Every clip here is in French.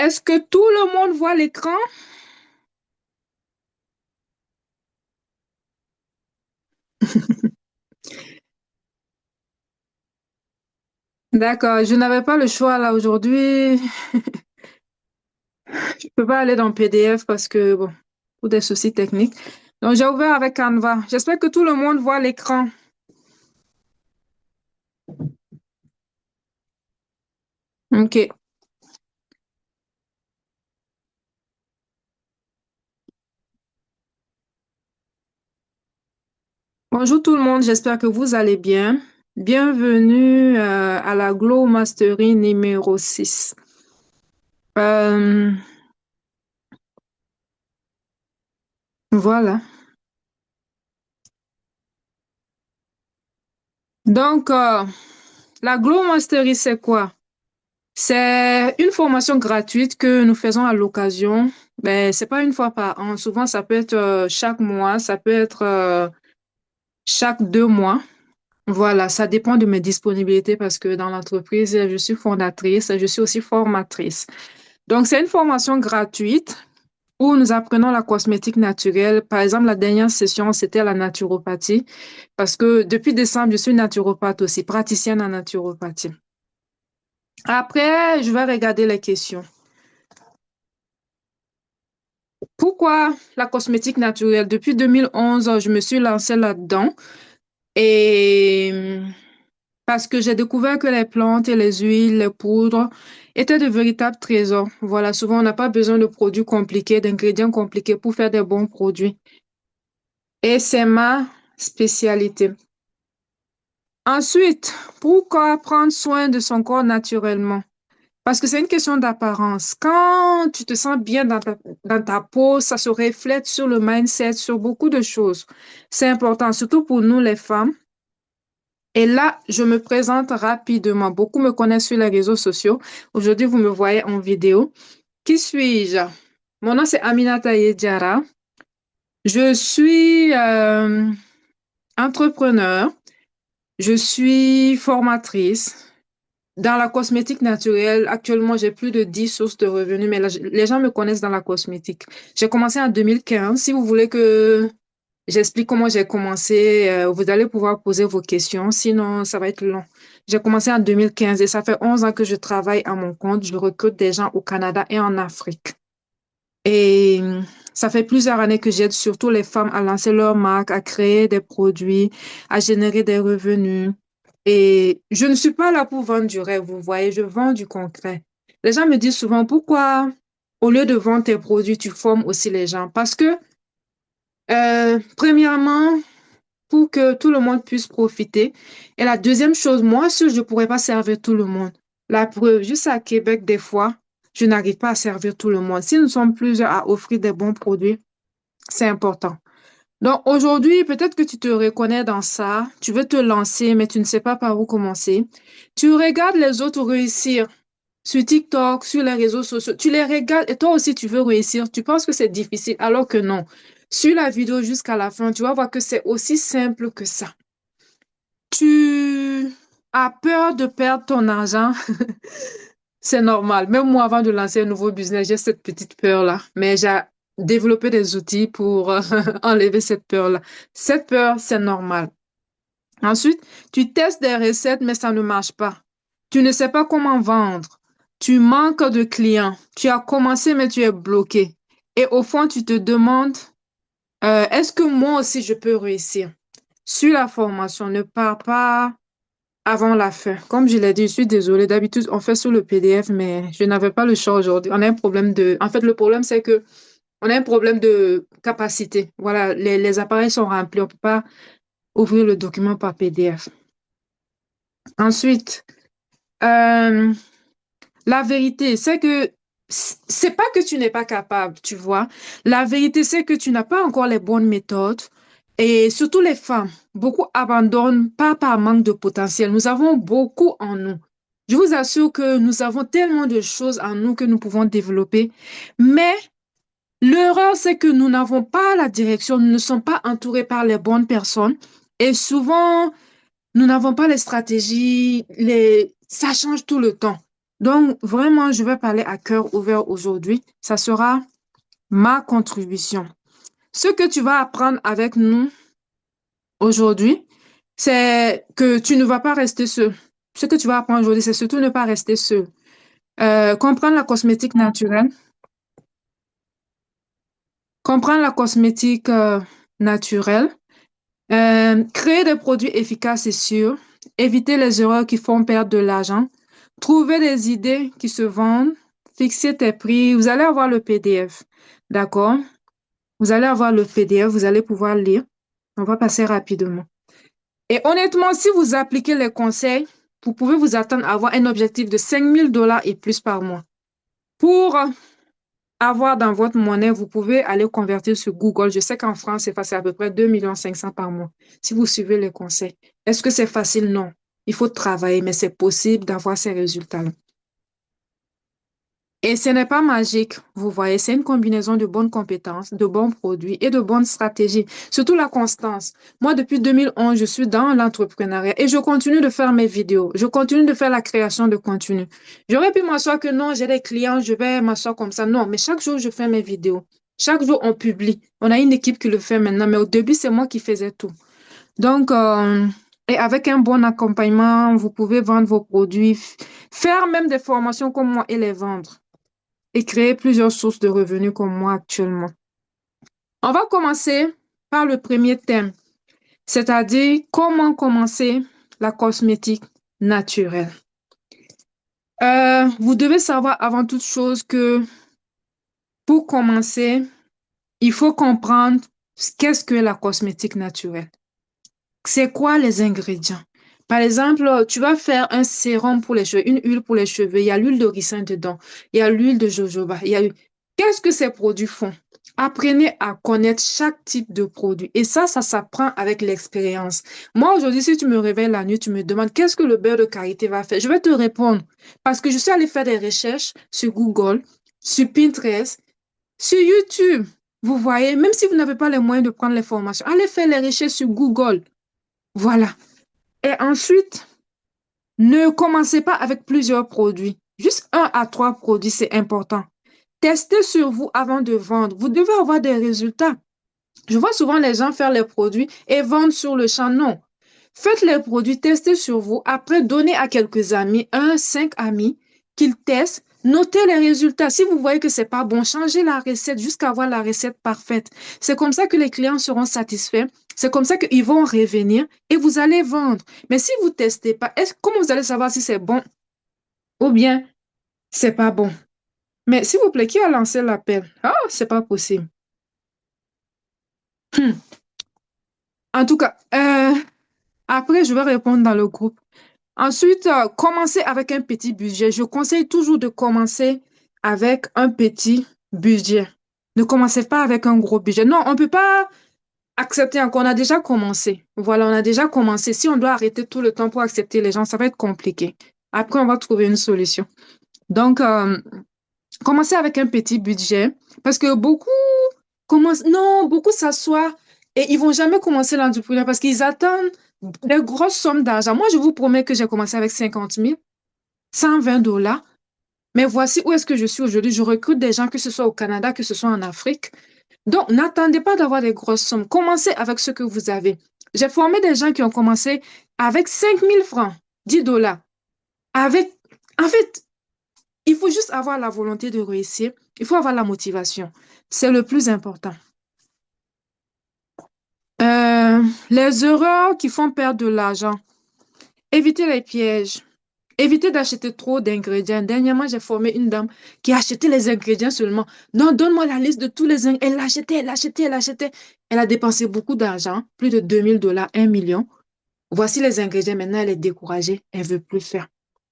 Est-ce que tout le monde voit l'écran? D'accord, je n'avais pas le choix là aujourd'hui. Je peux pas aller dans PDF parce que, bon, pour des soucis techniques. Donc, j'ai ouvert avec Canva. J'espère que tout le monde voit l'écran. OK. Bonjour tout le monde, j'espère que vous allez bien. Bienvenue à la Glow Mastery numéro 6. Euh, voilà. Donc, la Glow Mastery, c'est quoi? C'est une formation gratuite que nous faisons à l'occasion. Ben, c'est pas une fois par an. Souvent, ça peut être chaque mois, ça peut être chaque 2 mois. Voilà, ça dépend de mes disponibilités parce que dans l'entreprise, je suis fondatrice, je suis aussi formatrice. Donc, c'est une formation gratuite où nous apprenons la cosmétique naturelle. Par exemple, la dernière session, c'était la naturopathie parce que depuis décembre, je suis naturopathe aussi, praticienne en naturopathie. Après, je vais regarder les questions. Pourquoi la cosmétique naturelle? Depuis 2011, je me suis lancée là-dedans et parce que j'ai découvert que les plantes et les huiles, les poudres étaient de véritables trésors. Voilà, souvent on n'a pas besoin de produits compliqués, d'ingrédients compliqués pour faire des bons produits. Et c'est ma spécialité. Ensuite, pourquoi prendre soin de son corps naturellement? Parce que c'est une question d'apparence. Quand tu te sens bien dans ta peau, ça se reflète sur le mindset, sur beaucoup de choses. C'est important, surtout pour nous les femmes. Et là, je me présente rapidement. Beaucoup me connaissent sur les réseaux sociaux. Aujourd'hui, vous me voyez en vidéo. Qui suis-je? Mon nom, c'est Aminata Diarra. Je suis entrepreneur. Je suis formatrice. Dans la cosmétique naturelle, actuellement, j'ai plus de 10 sources de revenus, mais là, les gens me connaissent dans la cosmétique. J'ai commencé en 2015. Si vous voulez que j'explique comment j'ai commencé, vous allez pouvoir poser vos questions, sinon ça va être long. J'ai commencé en 2015 et ça fait 11 ans que je travaille à mon compte. Je recrute des gens au Canada et en Afrique. Et ça fait plusieurs années que j'aide surtout les femmes à lancer leur marque, à créer des produits, à générer des revenus. Et je ne suis pas là pour vendre du rêve, vous voyez, je vends du concret. Les gens me disent souvent, pourquoi au lieu de vendre tes produits, tu formes aussi les gens? Parce que, premièrement, pour que tout le monde puisse profiter. Et la deuxième chose, moi, seule, je ne pourrais pas servir tout le monde. La preuve, juste à Québec, des fois, je n'arrive pas à servir tout le monde. Si nous sommes plusieurs à offrir des bons produits, c'est important. Donc aujourd'hui, peut-être que tu te reconnais dans ça, tu veux te lancer, mais tu ne sais pas par où commencer. Tu regardes les autres réussir sur TikTok, sur les réseaux sociaux, tu les regardes et toi aussi tu veux réussir. Tu penses que c'est difficile, alors que non. Sur la vidéo jusqu'à la fin, tu vas voir que c'est aussi simple que ça. Tu as peur de perdre ton argent, c'est normal. Même moi, avant de lancer un nouveau business, j'ai cette petite peur-là. Mais j'ai développé des outils pour enlever cette peur-là. Cette peur, c'est normal. Ensuite, tu testes des recettes, mais ça ne marche pas. Tu ne sais pas comment vendre. Tu manques de clients. Tu as commencé, mais tu es bloqué. Et au fond, tu te demandes, est-ce que moi aussi, je peux réussir? Sur la formation, ne pars pas avant la fin. Comme je l'ai dit, je suis désolée. D'habitude, on fait sur le PDF, mais je n'avais pas le choix aujourd'hui. On a un problème de... En fait, le problème, c'est que on a un problème de capacité. Voilà, les appareils sont remplis. On ne peut pas ouvrir le document par PDF. Ensuite, euh, la vérité, c'est que c'est pas que tu n'es pas capable, tu vois. La vérité, c'est que tu n'as pas encore les bonnes méthodes. Et surtout les femmes, beaucoup abandonnent pas par manque de potentiel. Nous avons beaucoup en nous. Je vous assure que nous avons tellement de choses en nous que nous pouvons développer. Mais l'erreur, c'est que nous n'avons pas la direction, nous ne sommes pas entourés par les bonnes personnes. Et souvent, nous n'avons pas les stratégies, ça change tout le temps. Donc, vraiment, je vais parler à cœur ouvert aujourd'hui. Ça sera ma contribution. Ce que tu vas apprendre avec nous aujourd'hui, c'est que tu ne vas pas rester seul. Ce que tu vas apprendre aujourd'hui, c'est surtout ne pas rester seul. Comprendre la cosmétique naturelle, comprendre la cosmétique naturelle, créer des produits efficaces et sûrs, éviter les erreurs qui font perdre de l'argent, trouver des idées qui se vendent, fixer tes prix. Vous allez avoir le PDF, d'accord? Vous allez avoir le PDF, vous allez pouvoir lire. On va passer rapidement. Et honnêtement, si vous appliquez les conseils, vous pouvez vous attendre à avoir un objectif de 5 000 $ et plus par mois. Pour avoir dans votre monnaie, vous pouvez aller convertir sur Google. Je sais qu'en France, c'est à peu près 2,5 millions par mois si vous suivez les conseils. Est-ce que c'est facile? Non. Il faut travailler, mais c'est possible d'avoir ces résultats-là. Et ce n'est pas magique, vous voyez, c'est une combinaison de bonnes compétences, de bons produits et de bonnes stratégies, surtout la constance. Moi, depuis 2011, je suis dans l'entrepreneuriat et je continue de faire mes vidéos, je continue de faire la création de contenu. J'aurais pu m'asseoir que non, j'ai des clients, je vais m'asseoir comme ça. Non, mais chaque jour, je fais mes vidéos. Chaque jour, on publie. On a une équipe qui le fait maintenant, mais au début, c'est moi qui faisais tout. Donc, et avec un bon accompagnement, vous pouvez vendre vos produits, faire même des formations comme moi et les vendre et créer plusieurs sources de revenus comme moi actuellement. On va commencer par le premier thème, c'est-à-dire comment commencer la cosmétique naturelle. Vous devez savoir avant toute chose que pour commencer, il faut comprendre qu'est-ce que la cosmétique naturelle. C'est quoi les ingrédients? Par exemple, tu vas faire un sérum pour les cheveux, une huile pour les cheveux. Il y a l'huile de ricin dedans. Il y a l'huile de jojoba. Qu'est-ce que ces produits font? Apprenez à connaître chaque type de produit. Et ça s'apprend avec l'expérience. Moi, aujourd'hui, si tu me réveilles la nuit, tu me demandes qu'est-ce que le beurre de karité va faire? Je vais te répondre parce que je suis allée faire des recherches sur Google, sur Pinterest, sur YouTube. Vous voyez, même si vous n'avez pas les moyens de prendre les formations, allez faire les recherches sur Google. Voilà. Et ensuite, ne commencez pas avec plusieurs produits. Juste 1 à 3 produits, c'est important. Testez sur vous avant de vendre. Vous devez avoir des résultats. Je vois souvent les gens faire les produits et vendre sur le champ. Non. Faites les produits, testez sur vous. Après, donnez à quelques amis, 5 amis, qu'ils testent. Notez les résultats. Si vous voyez que c'est pas bon, changez la recette jusqu'à avoir la recette parfaite. C'est comme ça que les clients seront satisfaits. C'est comme ça qu'ils vont revenir et vous allez vendre. Mais si vous testez pas, comment vous allez savoir si c'est bon ou bien c'est pas bon? Mais s'il vous plaît, qui a lancé l'appel? Ah, c'est pas possible. En tout cas, après, je vais répondre dans le groupe. Ensuite, commencez avec un petit budget. Je conseille toujours de commencer avec un petit budget. Ne commencez pas avec un gros budget. Non, on ne peut pas accepter encore. On a déjà commencé. Voilà, on a déjà commencé. Si on doit arrêter tout le temps pour accepter les gens, ça va être compliqué. Après, on va trouver une solution. Donc, commencez avec un petit budget parce que beaucoup commencent, non, beaucoup s'assoient et ils vont jamais commencer l'entrepreneuriat parce qu'ils attendent des grosses sommes d'argent. Moi, je vous promets que j'ai commencé avec 50 000, 120 $. Mais voici où est-ce que je suis aujourd'hui. Je recrute des gens, que ce soit au Canada, que ce soit en Afrique. Donc, n'attendez pas d'avoir des grosses sommes. Commencez avec ce que vous avez. J'ai formé des gens qui ont commencé avec 5 000 francs, 10 $. Avec, en fait, il faut juste avoir la volonté de réussir. Il faut avoir la motivation. C'est le plus important. Euh, les erreurs qui font perdre de l'argent. Évitez les pièges. Évitez d'acheter trop d'ingrédients. Dernièrement, j'ai formé une dame qui achetait les ingrédients seulement. Non, donne-moi la liste de tous les ingrédients. Elle l'achetait, elle l'achetait, elle l'achetait. Elle a dépensé beaucoup d'argent, plus de 2 000 $, 1 million. Voici les ingrédients. Maintenant, elle est découragée. Elle ne veut plus faire.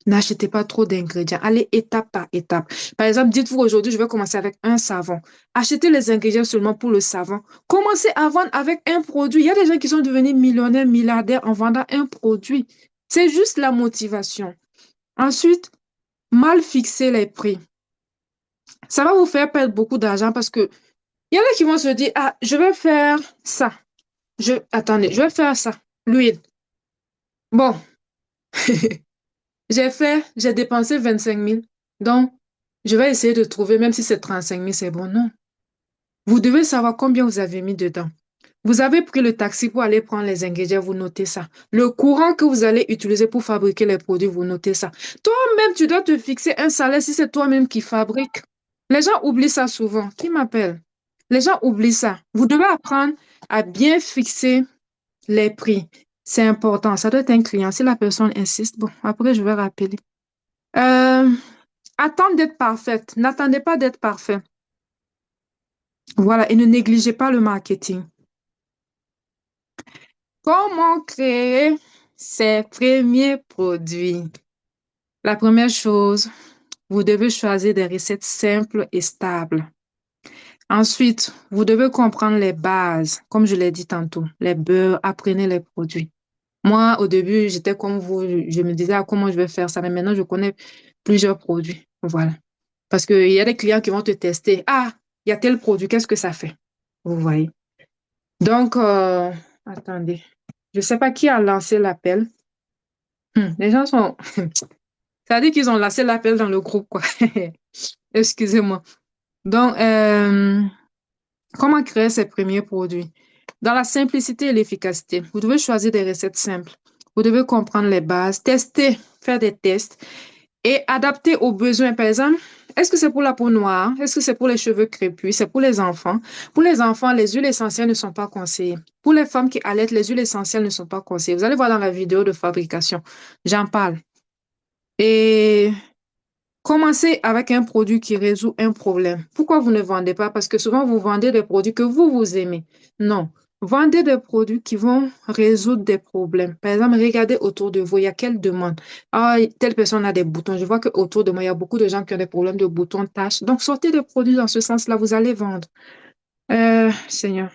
N'achetez pas trop d'ingrédients. Allez étape par étape. Par exemple, dites-vous aujourd'hui, je vais commencer avec un savon. Achetez les ingrédients seulement pour le savon. Commencez à vendre avec un produit. Il y a des gens qui sont devenus millionnaires, milliardaires en vendant un produit. C'est juste la motivation. Ensuite, mal fixer les prix. Ça va vous faire perdre beaucoup d'argent parce que il y en a qui vont se dire, ah, je vais faire ça. Attendez, je vais faire ça. L'huile. Bon, J'ai dépensé 25 000. Donc, je vais essayer de trouver, même si c'est 35 000, c'est bon. Non. Vous devez savoir combien vous avez mis dedans. Vous avez pris le taxi pour aller prendre les ingrédients, vous notez ça. Le courant que vous allez utiliser pour fabriquer les produits, vous notez ça. Toi-même, tu dois te fixer un salaire si c'est toi-même qui fabrique. Les gens oublient ça souvent. Qui m'appelle? Les gens oublient ça. Vous devez apprendre à bien fixer les prix. C'est important. Ça doit être un client. Si la personne insiste, bon, après, je vais rappeler. Euh, Attendre d'être parfaite. N'attendez pas d'être parfait. Voilà. Et ne négligez pas le marketing. Comment créer ses premiers produits? La première chose, vous devez choisir des recettes simples et stables. Ensuite, vous devez comprendre les bases, comme je l'ai dit tantôt, les beurres, apprenez les produits. Moi, au début, j'étais comme vous, je me disais ah, comment je vais faire ça, mais maintenant, je connais plusieurs produits. Voilà. Parce qu'il y a des clients qui vont te tester. Ah, il y a tel produit, qu'est-ce que ça fait? Vous voyez. Donc, attendez, je ne sais pas qui a lancé l'appel. Les gens sont... Ça veut dire qu'ils ont lancé l'appel dans le groupe, quoi. Excusez-moi. Donc, comment créer ses premiers produits? Dans la simplicité et l'efficacité, vous devez choisir des recettes simples. Vous devez comprendre les bases, tester, faire des tests et adapter aux besoins. Par exemple, est-ce que c'est pour la peau noire? Est-ce que c'est pour les cheveux crépus? C'est pour les enfants? Pour les enfants, les huiles essentielles ne sont pas conseillées. Pour les femmes qui allaitent, les huiles essentielles ne sont pas conseillées. Vous allez voir dans la vidéo de fabrication. J'en parle. Et commencez avec un produit qui résout un problème. Pourquoi vous ne vendez pas? Parce que souvent, vous vendez des produits que vous aimez. Non. Vendez des produits qui vont résoudre des problèmes. Par exemple, regardez autour de vous, il y a quelle demande? Ah, telle personne a des boutons. Je vois qu'autour de moi, il y a beaucoup de gens qui ont des problèmes de boutons, taches. Donc, sortez des produits dans ce sens-là, vous allez vendre. Seigneur.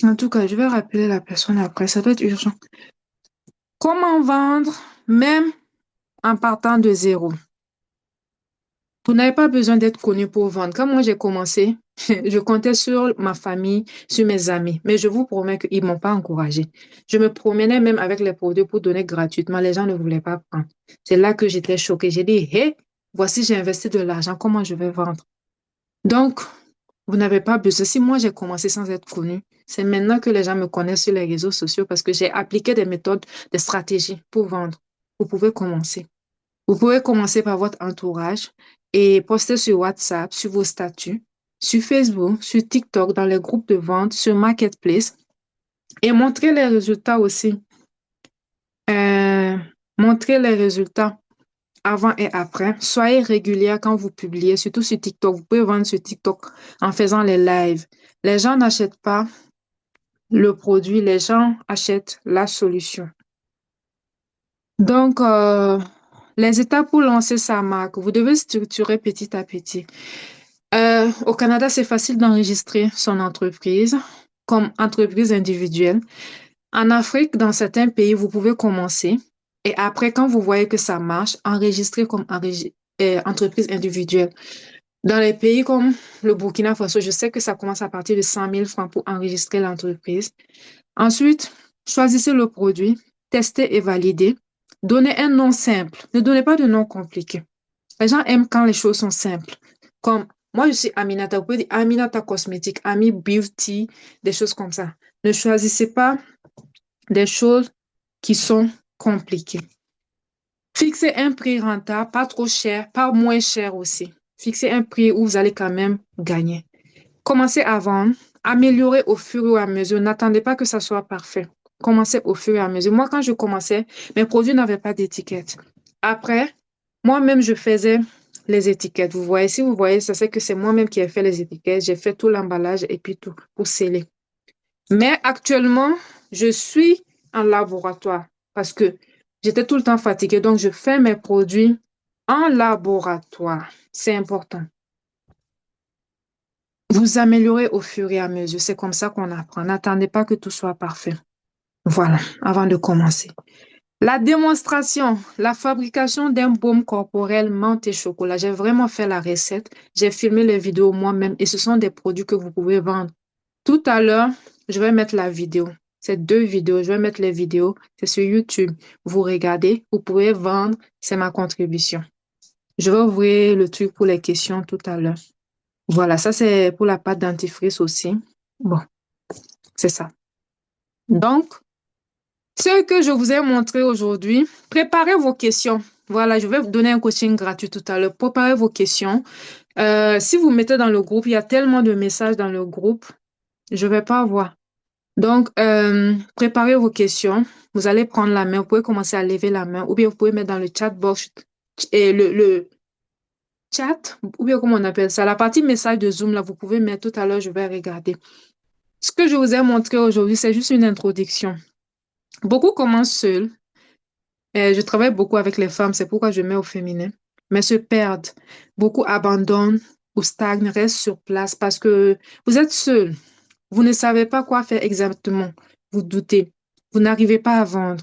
En tout cas, je vais rappeler la personne après. Ça doit être urgent. Comment vendre même en partant de zéro? Vous n'avez pas besoin d'être connu pour vendre. Quand moi j'ai commencé, je comptais sur ma famille, sur mes amis. Mais je vous promets qu'ils ne m'ont pas encouragé. Je me promenais même avec les produits pour donner gratuitement. Les gens ne voulaient pas prendre. C'est là que j'étais choquée. J'ai dit, hé, voici, j'ai investi de l'argent. Comment je vais vendre? Donc, vous n'avez pas besoin. Si moi j'ai commencé sans être connue, c'est maintenant que les gens me connaissent sur les réseaux sociaux parce que j'ai appliqué des méthodes, des stratégies pour vendre. Vous pouvez commencer. Vous pouvez commencer par votre entourage et poster sur WhatsApp, sur vos statuts, sur Facebook, sur TikTok, dans les groupes de vente, sur Marketplace et montrer les résultats aussi. Euh, Montrer les résultats avant et après. Soyez régulière quand vous publiez, surtout sur TikTok. Vous pouvez vendre sur TikTok en faisant les lives. Les gens n'achètent pas le produit, les gens achètent la solution. Donc, les étapes pour lancer sa marque, vous devez structurer petit à petit. Au Canada, c'est facile d'enregistrer son entreprise comme entreprise individuelle. En Afrique, dans certains pays, vous pouvez commencer et après, quand vous voyez que ça marche, enregistrer comme entreprise individuelle. Dans les pays comme le Burkina Faso, je sais que ça commence à partir de 100 000 francs pour enregistrer l'entreprise. Ensuite, choisissez le produit, testez et validez. Donnez un nom simple. Ne donnez pas de nom compliqué. Les gens aiment quand les choses sont simples. Comme moi, je suis Aminata. Vous pouvez dire Aminata Cosmétique, Ami Beauty, des choses comme ça. Ne choisissez pas des choses qui sont compliquées. Fixez un prix rentable, pas trop cher, pas moins cher aussi. Fixez un prix où vous allez quand même gagner. Commencez à vendre, améliorez au fur et à mesure. N'attendez pas que ça soit parfait. Commencez au fur et à mesure. Moi, quand je commençais, mes produits n'avaient pas d'étiquette. Après, moi-même, je faisais les étiquettes. Vous voyez, si vous voyez, ça c'est que c'est moi-même qui ai fait les étiquettes. J'ai fait tout l'emballage et puis tout pour sceller. Mais actuellement, je suis en laboratoire parce que j'étais tout le temps fatiguée. Donc, je fais mes produits en laboratoire. C'est important. Vous améliorez au fur et à mesure. C'est comme ça qu'on apprend. N'attendez pas que tout soit parfait. Voilà, avant de commencer. La démonstration, la fabrication d'un baume corporel menthe et chocolat. J'ai vraiment fait la recette. J'ai filmé les vidéos moi-même et ce sont des produits que vous pouvez vendre. Tout à l'heure, je vais mettre la vidéo. C'est 2 vidéos. Je vais mettre les vidéos. C'est sur YouTube. Vous regardez. Vous pouvez vendre. C'est ma contribution. Je vais ouvrir le truc pour les questions tout à l'heure. Voilà, ça c'est pour la pâte dentifrice aussi. Bon, c'est ça. Donc, ce que je vous ai montré aujourd'hui, préparez vos questions. Voilà, je vais vous donner un coaching gratuit tout à l'heure. Préparez vos questions. Si vous mettez dans le groupe, il y a tellement de messages dans le groupe, je ne vais pas voir. Donc, préparez vos questions. Vous allez prendre la main. Vous pouvez commencer à lever la main ou bien vous pouvez mettre dans le chat box et le chat, ou bien comment on appelle ça, la partie message de Zoom, là, vous pouvez mettre tout à l'heure, je vais regarder. Ce que je vous ai montré aujourd'hui, c'est juste une introduction. Beaucoup commencent seuls. Je travaille beaucoup avec les femmes, c'est pourquoi je mets au féminin, mais se perdent. Beaucoup abandonnent ou stagnent, restent sur place parce que vous êtes seuls. Vous ne savez pas quoi faire exactement. Vous doutez. Vous n'arrivez pas à vendre.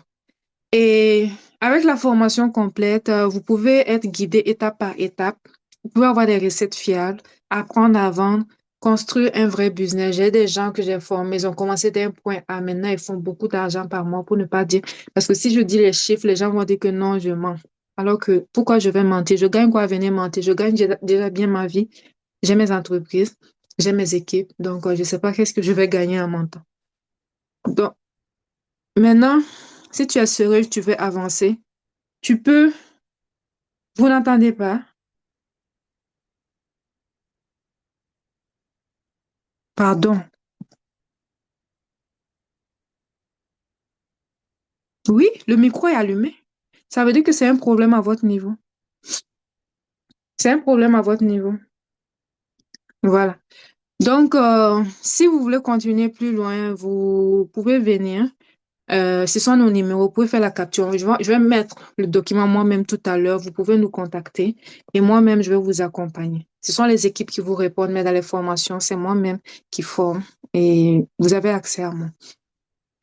Et avec la formation complète, vous pouvez être guidé étape par étape. Vous pouvez avoir des recettes fiables, apprendre à vendre, construire un vrai business. J'ai des gens que j'ai formés, ils ont commencé d'un point A. Maintenant, ils font beaucoup d'argent par mois pour ne pas dire. Parce que si je dis les chiffres, les gens vont dire que non, je mens. Alors que pourquoi je vais mentir? Je gagne quoi à venir mentir? Je gagne déjà bien ma vie. J'ai mes entreprises, j'ai mes équipes. Donc, je ne sais pas qu'est-ce que je vais gagner en mentant. Donc, maintenant, si tu es sérieux, tu veux avancer, tu peux, vous n'entendez pas? Pardon. Oui, le micro est allumé. Ça veut dire que c'est un problème à votre niveau. C'est un problème à votre niveau. Voilà. Donc, si vous voulez continuer plus loin, vous pouvez venir. Ce sont nos numéros. Vous pouvez faire la capture. Je vais mettre le document moi-même tout à l'heure. Vous pouvez nous contacter et moi-même, je vais vous accompagner. Ce sont les équipes qui vous répondent, mais dans les formations, c'est moi-même qui forme et vous avez accès à moi.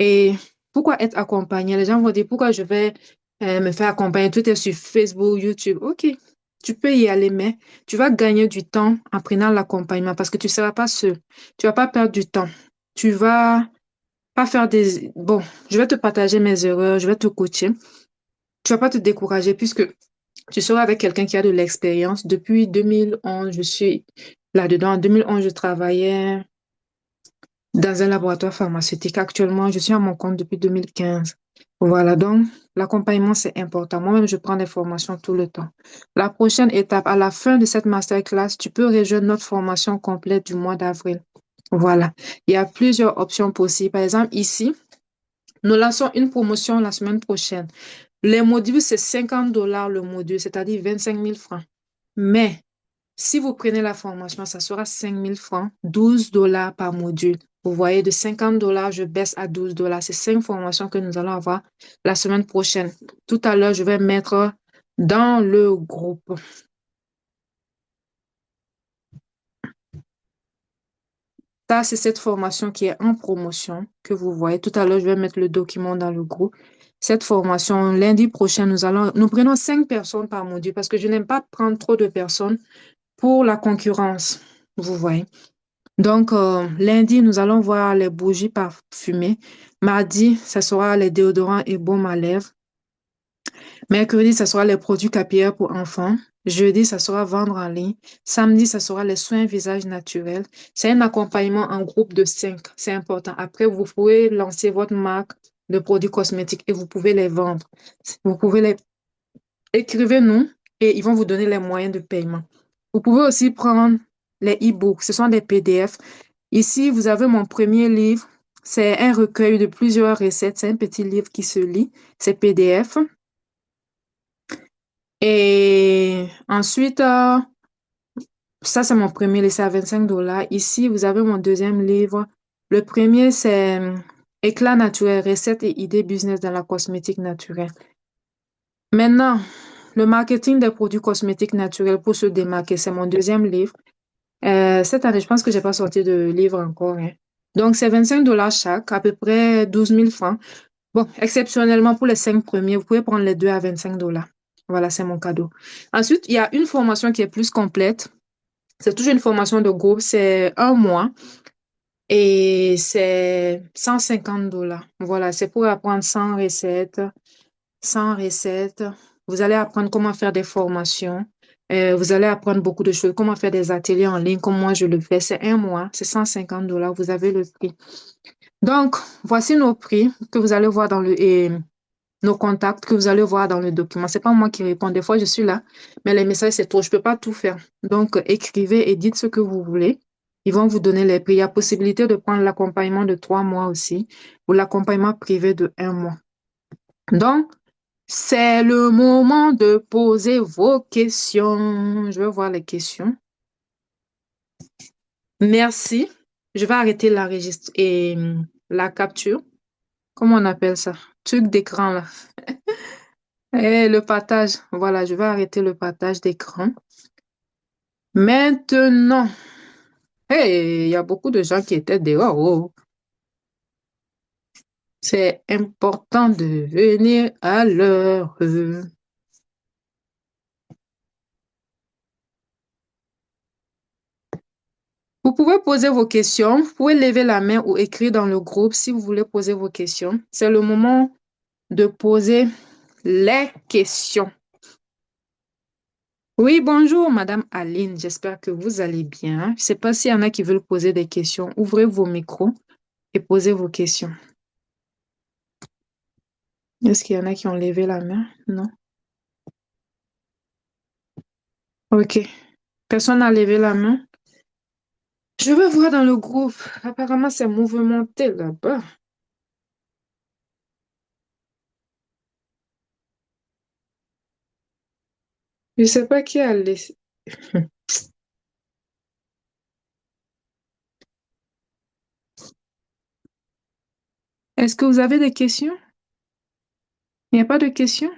Et pourquoi être accompagné? Les gens vont dire pourquoi je vais me faire accompagner. Tout est sur Facebook, YouTube. OK, tu peux y aller, mais tu vas gagner du temps en prenant l'accompagnement parce que tu ne seras pas seul. Tu vas pas perdre du temps. Tu vas pas faire des... Bon, je vais te partager mes erreurs, je vais te coacher. Tu vas pas te décourager puisque tu seras avec quelqu'un qui a de l'expérience. Depuis 2011, je suis là-dedans. En 2011, je travaillais dans un laboratoire pharmaceutique. Actuellement, je suis à mon compte depuis 2015. Voilà, donc l'accompagnement, c'est important. Moi-même, je prends des formations tout le temps. La prochaine étape, à la fin de cette masterclass, tu peux rejoindre notre formation complète du mois d'avril. Voilà, il y a plusieurs options possibles. Par exemple, ici, nous lançons une promotion la semaine prochaine. Les modules, c'est 50 $ le module, c'est-à-dire 25 000 francs. Mais si vous prenez la formation, ça sera 5 000 francs, 12 $ par module. Vous voyez, de 50 $, je baisse à 12 $. C'est 5 formations que nous allons avoir la semaine prochaine. Tout à l'heure, je vais mettre dans le groupe. Ça, c'est cette formation qui est en promotion que vous voyez. Tout à l'heure, je vais mettre le document dans le groupe. Cette formation, lundi prochain, nous prenons 5 personnes par module parce que je n'aime pas prendre trop de personnes pour la concurrence. Vous voyez. Donc, lundi, nous allons voir les bougies parfumées. Mardi, ce sera les déodorants et baumes à lèvres. Mercredi, ce sera les produits capillaires pour enfants. Jeudi, ça sera vendre en ligne. Samedi, ça sera les soins visage naturels. C'est un accompagnement en groupe de 5. C'est important. Après, vous pouvez lancer votre marque de produits cosmétiques et vous pouvez les vendre. Vous pouvez les... Écrivez-nous et ils vont vous donner les moyens de paiement. Vous pouvez aussi prendre les e-books. Ce sont des PDF. Ici, vous avez mon premier livre. C'est un recueil de plusieurs recettes. C'est un petit livre qui se lit. C'est PDF. Et ensuite, ça, c'est mon premier livre, c'est à 25 $. Ici, vous avez mon deuxième livre. Le premier, c'est Éclat naturel, recettes et idées business dans la cosmétique naturelle. Maintenant, le marketing des produits cosmétiques naturels pour se démarquer, c'est mon deuxième livre. Cette année, je pense que j'ai pas sorti de livre encore, hein. Donc, c'est 25 $ chaque, à peu près 12 000 francs. Bon, exceptionnellement, pour les 5 premiers, vous pouvez prendre les deux à 25 $. Voilà, c'est mon cadeau. Ensuite, il y a une formation qui est plus complète. C'est toujours une formation de groupe, c'est un mois. et c'est 150 dollars. Voilà, c'est pour apprendre 100 recettes. 100 recettes. Vous allez apprendre comment faire des formations. Vous allez apprendre beaucoup de choses, comment faire des ateliers en ligne, comme moi je le fais. C'est un mois, c'est 150 dollars. Vous avez le prix. Donc, voici nos prix que vous allez voir dans et nos contacts que vous allez voir dans le document. C'est pas moi qui réponds. Des fois, je suis là, mais les messages, c'est trop. Je peux pas tout faire. Donc, écrivez et dites ce que vous voulez. Ils vont vous donner les prix. Il y a possibilité de prendre l'accompagnement de 3 mois aussi ou l'accompagnement privé de un mois. Donc, c'est le moment de poser vos questions. Je vais voir les questions. Merci. Je vais arrêter et la capture. Comment on appelle ça? Truc d'écran là. Et le partage. Voilà, je vais arrêter le partage d'écran. Maintenant, hey, il y a beaucoup de gens qui étaient dehors. Oh. C'est important de venir à l'heure. Vous pouvez poser vos questions. Vous pouvez lever la main ou écrire dans le groupe si vous voulez poser vos questions. C'est le moment de poser les questions. Oui, bonjour, Madame Aline. J'espère que vous allez bien. Je ne sais pas s'il y en a qui veulent poser des questions. Ouvrez vos micros et posez vos questions. Est-ce qu'il y en a qui ont levé la main? Non? Ok. Personne n'a levé la main. Je vais voir dans le groupe. Apparemment, c'est mouvementé là-bas. Je ne sais pas qui a laissé. Est-ce que vous avez des questions? Il n'y a pas de questions?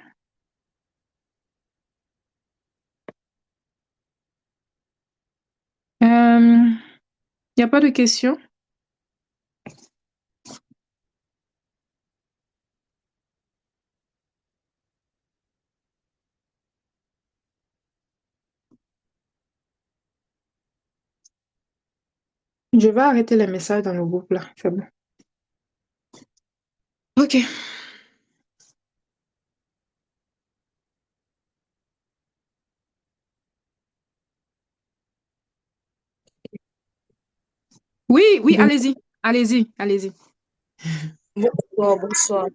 Il n'y a pas de questions? Je vais arrêter les messages dans le groupe là. C'est bon. Ok. Oui, oui, allez-y. Allez-y, allez-y. Bonsoir, bonsoir,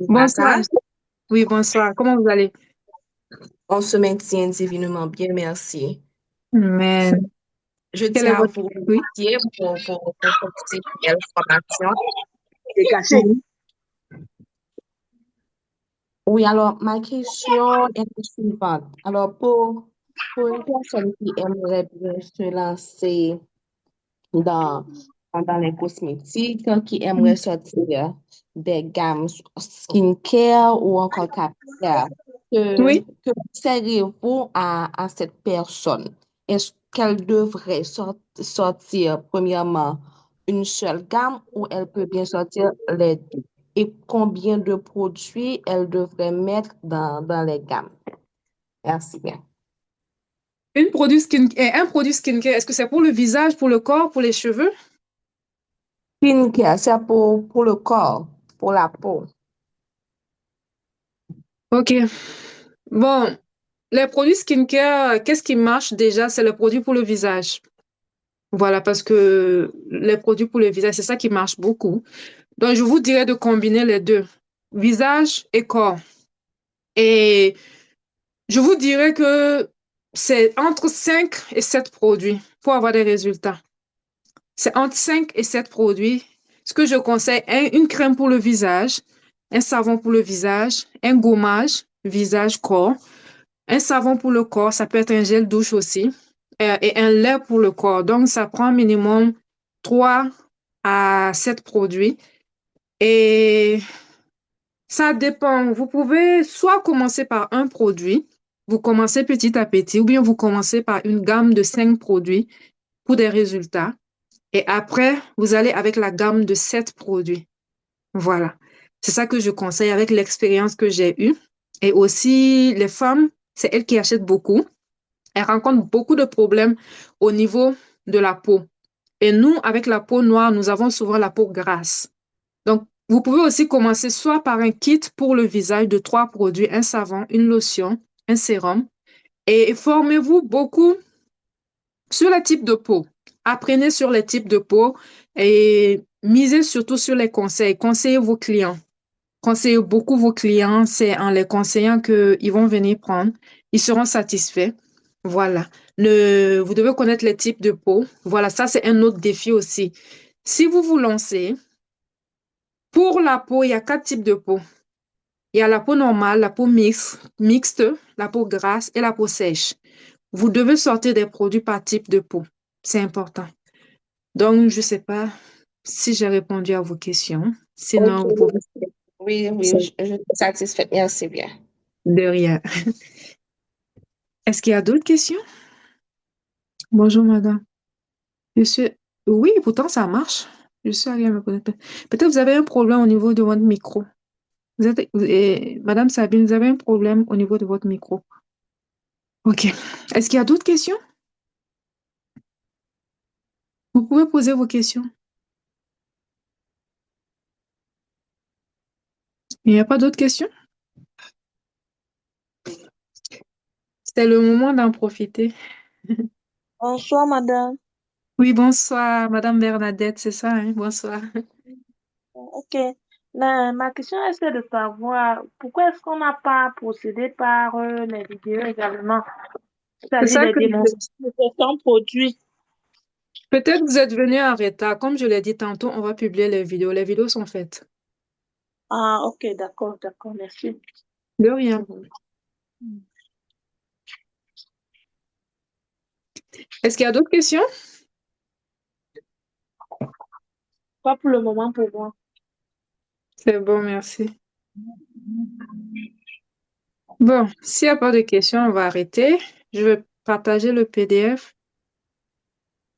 Bonsoir. Aminata. Oui, bonsoir. Comment vous allez? On se maintient divinement bien, merci. Mais, Je quel est tiens à votre... vous Oui? remercier pour cette belle formation. Dégagez. Oui. Oui, alors ma question est la suivante. Alors, pour une personne qui aimerait bien se lancer dans, dans les cosmétiques, qui aimerait sortir des gammes skincare ou encore capillaire. Oui. Que conseillez-vous à cette personne? Est-ce qu'elle devrait sortir premièrement une seule gamme ou elle peut bien sortir les deux? Et combien de produits elle devrait mettre dans les gammes? Merci bien. Un produit skincare, est-ce que c'est pour le visage, pour le corps, pour les cheveux? Skincare, c'est pour le corps, pour la peau. Ok. Bon, les produits skincare, qu'est-ce qui marche déjà? C'est le produit pour le visage. Voilà, parce que les produits pour le visage, c'est ça qui marche beaucoup. Donc, je vous dirais de combiner les deux, visage et corps. Et je vous dirais que c'est entre 5 et 7 produits pour avoir des résultats. C'est entre 5 et 7 produits. Ce que je conseille, une crème pour le visage, un savon pour le visage, un gommage, visage, corps, un savon pour le corps, ça peut être un gel douche aussi, et un lait pour le corps. Donc, ça prend minimum 3 à 7 produits. Et ça dépend. Vous pouvez soit commencer par un produit, vous commencez petit à petit, ou bien vous commencez par une gamme de 5 produits pour des résultats. Et après, vous allez avec la gamme de 7 produits. Voilà. C'est ça que je conseille avec l'expérience que j'ai eue. Et aussi, les femmes, c'est elles qui achètent beaucoup. Elles rencontrent beaucoup de problèmes au niveau de la peau. Et nous, avec la peau noire, nous avons souvent la peau grasse. Donc, vous pouvez aussi commencer soit par un kit pour le visage de 3 produits, un savon, une lotion, un sérum. Et formez-vous beaucoup sur les types de peau. Apprenez sur les types de peau et misez surtout sur les conseils. Conseillez vos clients. Conseillez beaucoup vos clients. C'est en les conseillant qu'ils vont venir prendre. Ils seront satisfaits. Voilà. Vous devez connaître les types de peau. Voilà, ça, c'est un autre défi aussi. Si vous vous lancez, pour la peau, il y a 4 types de peau. Il y a la peau normale, la peau mixte, la peau grasse et la peau sèche. Vous devez sortir des produits par type de peau. C'est important. Donc, je ne sais pas si j'ai répondu à vos questions. Ok, Sinon, vous pouvez... oui, oui, je suis satisfaite. Merci bien. De rien. Est-ce qu'il y a d'autres questions? Bonjour, madame. Je suis... Oui, pourtant, ça marche. Je suis allée me connecter. Peut-être que vous avez un problème au niveau de votre micro. Madame Sabine, vous avez un problème au niveau de votre micro. OK. Est-ce qu'il y a d'autres questions? Vous pouvez poser vos questions. Il n'y a pas d'autres questions? C'était le moment d'en profiter. Bonsoir, madame. Oui, bonsoir, Madame Bernadette, c'est ça, hein? Bonsoir. Ok. Ma question est de savoir pourquoi est-ce qu'on n'a pas procédé par les vidéos également, C'est c'est-à-dire ça les que démonstrations de certains produits. peut-être vous êtes venu en retard. Comme je l'ai dit tantôt, on va publier les vidéos. Les vidéos sont faites. Ah, ok, d'accord, merci. De rien. Mhm. Est-ce qu'il y a d'autres questions? Pas pour le moment pour moi. C'est bon, merci. Bon, s'il n'y a pas de questions, on va arrêter. Je vais partager le PDF.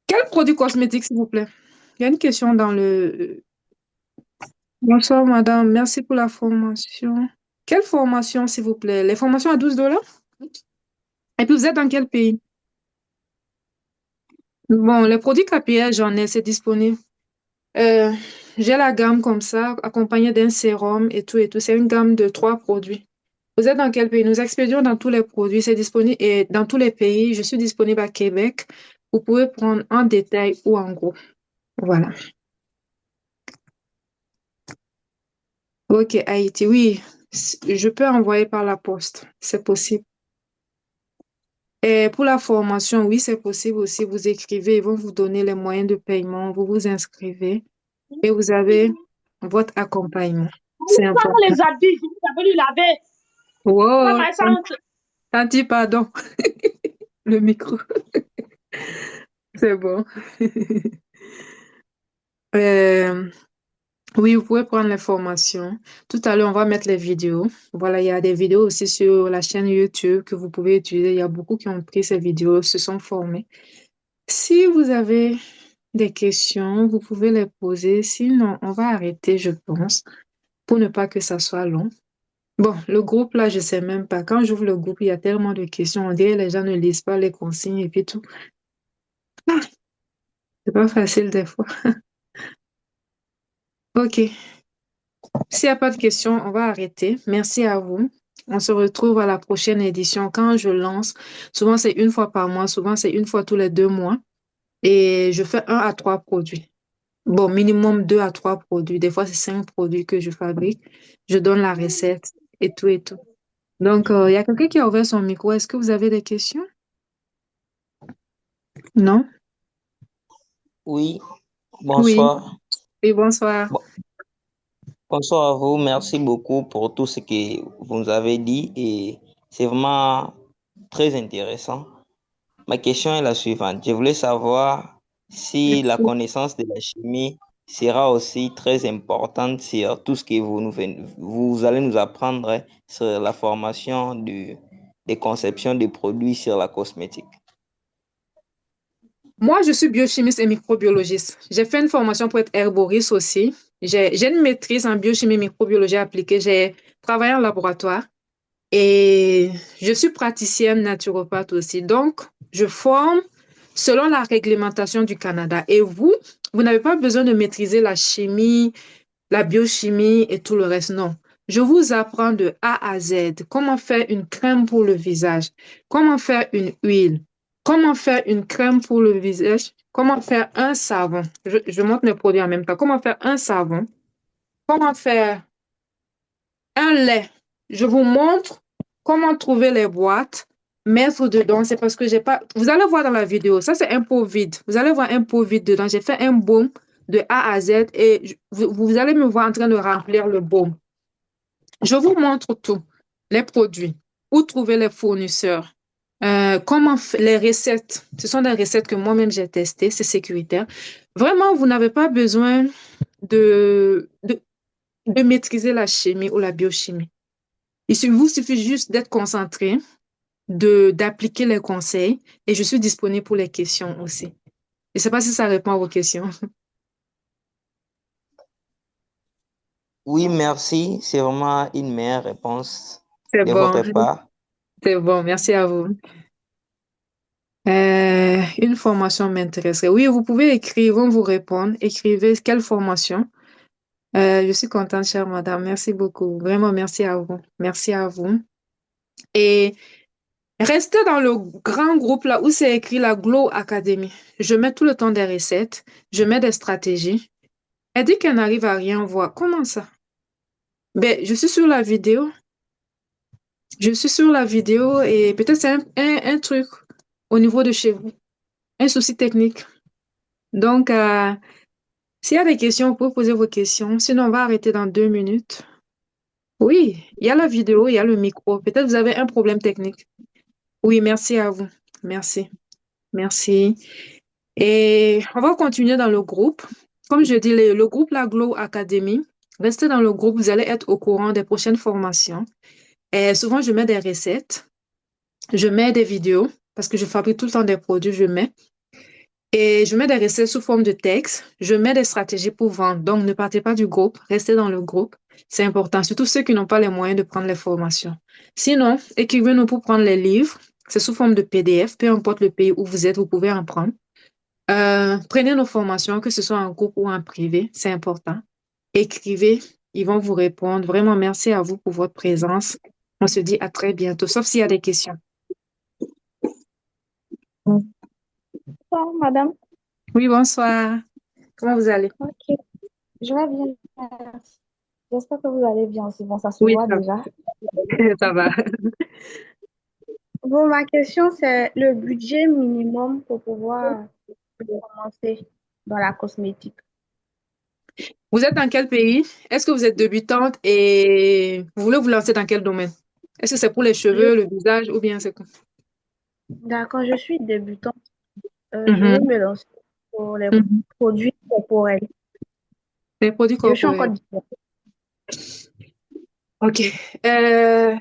Quel produit cosmétique, s'il vous plaît? Il y a une question dans le... Bonsoir, madame. Merci pour la formation. Quelle formation, s'il vous plaît? Les formations à 12 $? Et puis, vous êtes dans quel pays? Bon, les produits capillaires, j'en ai, c'est disponible. Euh, j'ai la gamme comme ça, accompagnée d'un sérum et tout et tout. C'est une gamme de 3 produits. Vous êtes dans quel pays? Nous expédions dans tous les produits. C'est disponible et dans tous les pays. Je suis disponible à Québec. Vous pouvez prendre en détail ou en gros. Voilà. Ok, Haïti, oui. Je peux envoyer par la poste. C'est possible. Et pour la formation, oui, c'est possible aussi. Vous écrivez, ils vont vous donner les moyens de paiement. Vous vous inscrivez et vous avez votre accompagnement. C'est Prends important. les habits, vous avez lui laver. Wow, Maman, ça entre. Tanti, pardon, le micro. C'est bon. Euh, oui, vous pouvez prendre l'information. Tout à l'heure, on va mettre les vidéos. Voilà, il y a des vidéos aussi sur la chaîne YouTube que vous pouvez utiliser. Il y a beaucoup qui ont pris ces vidéos, se sont formés. Si vous avez des questions, vous pouvez les poser. Sinon, on va arrêter, je pense, pour ne pas que ça soit long. Bon, le groupe là, je sais même pas. Quand j'ouvre le groupe, il y a tellement de questions. On dirait que les gens ne lisent pas les consignes et puis tout. C'est pas facile des fois. Ok. S'il n'y a pas de questions, on va arrêter. Merci à vous. On se retrouve à la prochaine édition. Quand je lance, souvent c'est une fois par mois, souvent c'est une fois tous les 2 mois. Et je fais 1 à 3 produits. Bon, minimum 2 à 3 produits. Des fois, c'est 5 produits que je fabrique. Je donne la recette et tout et tout. Donc, il y a quelqu'un qui a ouvert son micro. Est-ce que vous avez des questions? Non? Oui, Oui. bonsoir. Oui, bonsoir. Bon- bonsoir à vous. Merci beaucoup pour tout ce que vous nous avez dit et c'est vraiment très intéressant. Ma question est la suivante. Je voulais savoir si la connaissance de la chimie sera aussi très importante sur tout ce que vous allez nous apprendre sur la formation des conceptions de produits sur la cosmétique. Moi, je suis biochimiste et microbiologiste. J'ai fait une formation pour être herboriste aussi. J'ai une maîtrise en biochimie et microbiologie appliquée. J'ai travaillé en laboratoire et je suis praticienne naturopathe aussi. Donc, je forme selon la réglementation du Canada. Et vous n'avez pas besoin de maîtriser la chimie, la biochimie et tout le reste. Non. Je vous apprends de A à Z comment faire une crème pour le visage, comment faire une huile, comment faire une crème pour le visage, comment faire un savon. Je montre mes produits en même temps. Comment faire un savon, comment faire un lait. Je vous montre comment trouver les boîtes, mettre dedans. C'est parce que j'ai pas. Vous allez voir dans la vidéo. Ça, c'est un pot vide. Vous allez voir un pot vide dedans. J'ai fait un baume de A à Z et vous allez me voir en train de remplir le baume. Je vous montre tout. Les produits, où trouver les fournisseurs, les recettes. Ce sont des recettes que moi-même j'ai testées. C'est sécuritaire. Vraiment, vous n'avez pas besoin de, de, de maîtriser la chimie ou la biochimie. Vous suffit juste d'être concentré, d'appliquer les conseils et je suis disponible pour les questions aussi. Je ne sais pas si ça répond à vos questions. Oui, merci. C'est vraiment une meilleure réponse C'est de bon, votre part. c'est bon, merci à vous. Une formation m'intéresserait. Oui, vous pouvez écrire, ils vont vous répondre. Écrivez quelle formation. Je suis contente, chère madame. Merci beaucoup. Vraiment, merci à vous. Merci à vous. Et restez dans le grand groupe là où c'est écrit la Glow Academy. Je mets tout le temps des recettes, je mets des stratégies. Elle dit qu'elle n'arrive à rien voir. Comment ça? Ben, je suis sur la vidéo. Je suis sur la vidéo et peut-être c'est un truc au niveau de chez vous, un souci technique. Donc, s'il y a des questions, vous pouvez poser vos questions. Sinon, on va arrêter dans 2 minutes. Oui, il y a la vidéo, il y a le micro. Peut-être vous avez un problème technique. Oui, merci à vous. Merci. Merci. Et on va continuer dans le groupe. Comme je dis, le groupe La Glow Academy, restez dans le groupe, vous allez être au courant des prochaines formations. Et souvent, je mets des recettes, je mets des vidéos, parce que je fabrique tout le temps des produits, je mets. Et je mets des recettes sous forme de texte, je mets des stratégies pour vendre. Donc, ne partez pas du groupe, restez dans le groupe. C'est important, surtout ceux qui n'ont pas les moyens de prendre les formations. Sinon, écrivez-nous pour prendre les livres. C'est sous forme de PDF, peu importe le pays où vous êtes, vous pouvez en prendre. Prenez nos formations, que ce soit en groupe ou en privé, c'est important. Écrivez, ils vont vous répondre. Vraiment, merci à vous pour votre présence. On se dit à très bientôt, sauf s'il y a des questions. Bonsoir, madame. Oui, bonsoir. Comment vous allez? Ok, je vais bien. Merci. J'espère que vous allez bien aussi. Bon, ça se Oui, voit ça déjà. va. Ça va. Bon, ma question, c'est le budget minimum pour pouvoir commencer dans la cosmétique. Vous êtes dans quel pays? Est-ce que vous êtes débutante et vous voulez vous lancer dans quel domaine? Est-ce que c'est pour les cheveux, Je- le visage ou bien c'est quoi? D'accord, je suis débutante. Je veux Mhm, me lancer pour les mhm. produits corporels. Les produits Je suis encore corporels. débutante. OK. Euh,